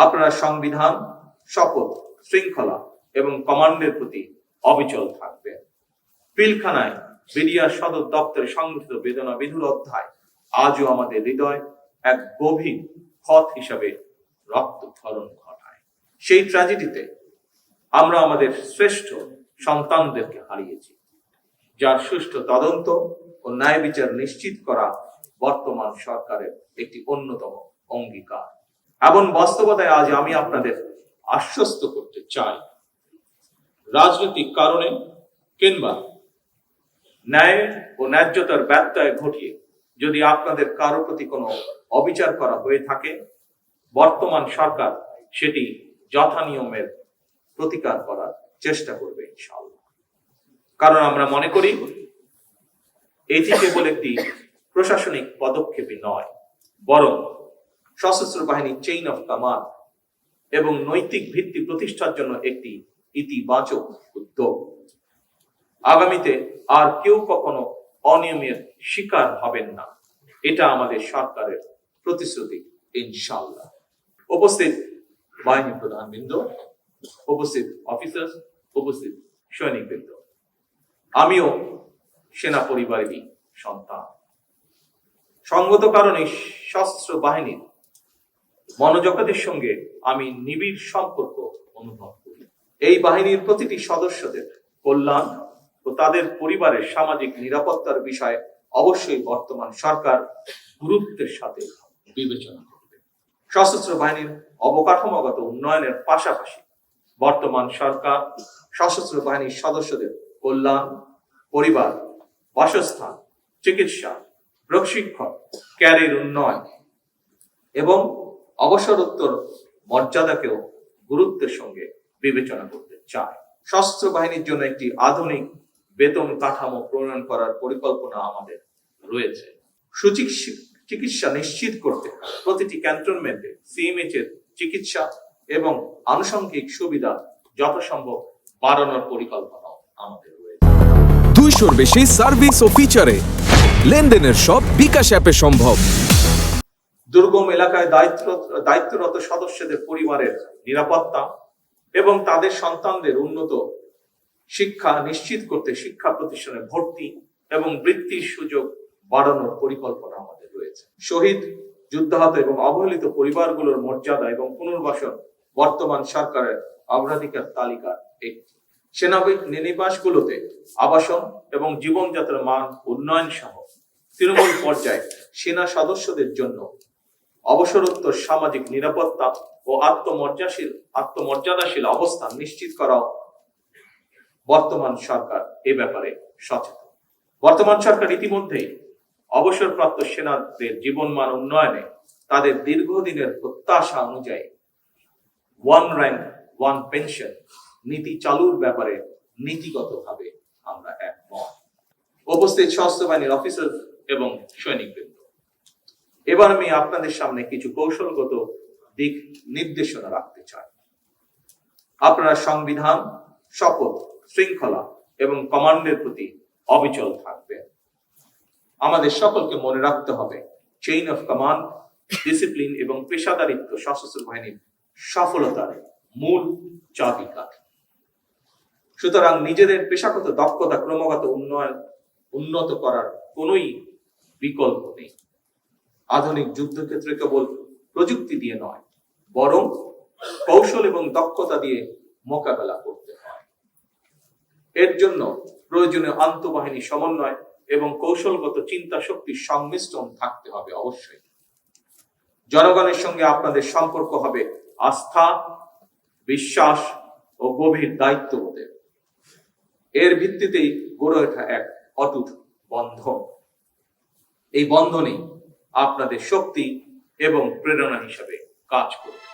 আপনারা সংবিধান, শপথ, শৃঙ্খলা এবং কমান্ডের প্রতি অবিচল থাকবেন। পিলখানায় বিডিআর সদর দপ্তরে সংগঠিত বেদনা বিধুর অধ্যায় আজও আমাদের হৃদয় এক গভীর ক্ষত হিসাবে রক্তক্ষরণ ঘটায়। সেই ট্র্যাজেডিতে আমরা আমাদের শ্রেষ্ঠ সন্তানদেরকে হারিয়েছি, যার সুষ্ঠু তদন্ত ও ন্যায় বিচার নিশ্চিত করা বর্তমান সরকারের একটি অন্যতম অঙ্গীকার। এমন বাস্তবতায় আজ আমি আপনাদের আশ্বস্ত করতে চাই, রাজনৈতিক কারণে কিংবা ন্যায় ও ন্যায্যতার ব্যত্যয় ঘটিয়ে যদি আপনাদের কারো প্রতি কোনো অবিচার করা হয়ে থাকে, বর্তমান সরকার সেটি যথানিয়মের প্রতিকার করার চেষ্টা করবে ইনশাআল্লাহ। কারণ আমরা মনে করি এটি কেবল একটি প্রশাসনিক পদক্ষেপই নয়, বরং সশস্ত্র বাহিনীর চেইন অফ কমান্ড এবং নৈতিক ভিত্তি প্রতিষ্ঠার জন্য একটি ইতিবাচক উদ্যোগ। আগামীতে আর কেউ কখনো অনিয়মের শিকার হবেন না, এটা আমাদের সরকারের প্রতিশ্রুতি ইনশাআল্লাহ। উপস্থিত বাহিনী প্রধানবৃন্দ, উপস্থিত অফিসার, উপস্থিত সৈনিকবৃন্দ, আমিও সেনা পরিবারেরই সন্তান। সঙ্গত কারণে সশস্ত্র বাহিনীর মনোজগতের সঙ্গে আমি নিবিড় সম্পর্ক অনুভব করি। এই বাহিনীর প্রতিটি সদস্যদের কল্যাণ ও তাদের পরিবারের সামাজিক নিরাপত্তার বিষয়ে অবশ্যই বর্তমান সরকার গুরুত্বের সাথে বিবেচনা করবে। সশস্ত্র বাহিনীর অবকাঠামোগত উন্নয়নের পাশাপাশি বর্তমান সরকার সশস্ত্র বাহিনীর সদস্যদের কল্যাণ, পরিবার, বাসস্থান, চিকিৎসা, প্রশিক্ষণ, ক্যারিয়ার উন্নয়ন এবং অবসরোত্তর মর্যাদাকেও গুরুত্বের সঙ্গে বিবেচনা করতে চায়। সশস্ত্র বাহিনীর জন্য একটি আধুনিক বেতন কাঠামো প্রণয়ন করার পরিকল্পনা আমাদের রয়েছে। চিকিৎসা নিশ্চিত করতে প্রতিটি ক্যান্টনমেন্টে সিএমএইচ এর চিকিৎসা এবং আনুষঙ্গিক সুবিধা যথাসম্ভব বাড়ানোর পরিকল্পনা আমাদের রয়েছে। 200-র বেশি সার্ভিস ও ফিচারে লেনদেনের সব বিকাশ অ্যাপে সম্ভব। দুর্গম এলাকায় দায়িত্বরত সদস্যদের পরিবারের নিরাপত্তা এবং তাদের সন্তানদের উন্নত শিক্ষা নিশ্চিত করতে শিক্ষা প্রতিষ্ঠানে ভর্তি এবং বৃত্তির সুযোগ বাড়ানোর পরিকল্পনা আমাদের রয়েছে। শহীদ, যুদ্ধাহত এবং অবহেলিত পরিবারগুলোর মর্যাদা এবং পুনর্বাসন বর্তমান সরকারের অগ্রাধিকার তালিকার একটি। সেনানিবাসগুলোতে আবাসন এবং জীবনযাত্রার মান উন্নয়ন সহ তৃণমূল পর্যায়ে সেনা সদস্যদের জন্য অবসরোত্তর সামাজিক নিরাপত্তা ও আত্মমর্যাদাশীল অবস্থান নিশ্চিত করাও বর্তমান সরকার এ ব্যাপারে সচেতন। বর্তমান সরকার ইতিমধ্যেই অবসরপ্রাপ্ত সেনাদের জীবনমান উন্নয়নে তাদের দীর্ঘদিনের প্রত্যাশা অনুযায়ী 1 র্যাঙ্ক 1 পেনশন নীতি চালুর ব্যাপারে নীতিগতভাবে আমরা একমত। উপস্থিত সশস্ত্র বাহিনীর অফিসার এবং সৈনিকবৃন্দ, এবার আমি আপনাদের সামনে কিছু কৌশলগত দিক নির্দেশনা রাখতে চাই। আপনারা সংবিধান, শপথ, শৃঙ্খলা এবং কমান্ডের প্রতি অবিচল থাকবেন। আমাদের সকলকে মনে রাখতে হবে, চেইন অফ কমান্ড, ডিসিপ্লিন এবং পেশাদারিত্ব সশস্ত্র বাহিনীর সফলতার মূল চাবিকাঠি। সুতরাং নিজেদের পেশাগত দক্ষতা ক্রমাগত উন্নত করার কোনোই বিকল্প নেই। আধুনিক যুদ্ধক্ষেত্রে কেবল প্রযুক্তি দিয়ে নয়, বরং কৌশল এবং দক্ষতা দিয়ে মোকাবেলা করতে হয়। এর জন্য প্রয়োজনীয় আন্তঃবাহিনী সমন্বয় এবং কৌশলগত চিন্তা শক্তির সংমিশ্রণ থাকতে হবে। অবশ্যই জনগণের সঙ্গে আপনাদের সম্পর্ক হবে আস্থা, বিশ্বাস ও গভীর দায়িত্ববোধের। এর ভিত্তিতেই গড়ে ওঠা এক অটুট বন্ধন। এই বন্ধনই আপনাদের শক্তি এবং প্রেরণা হিসাবে কাজ করবে।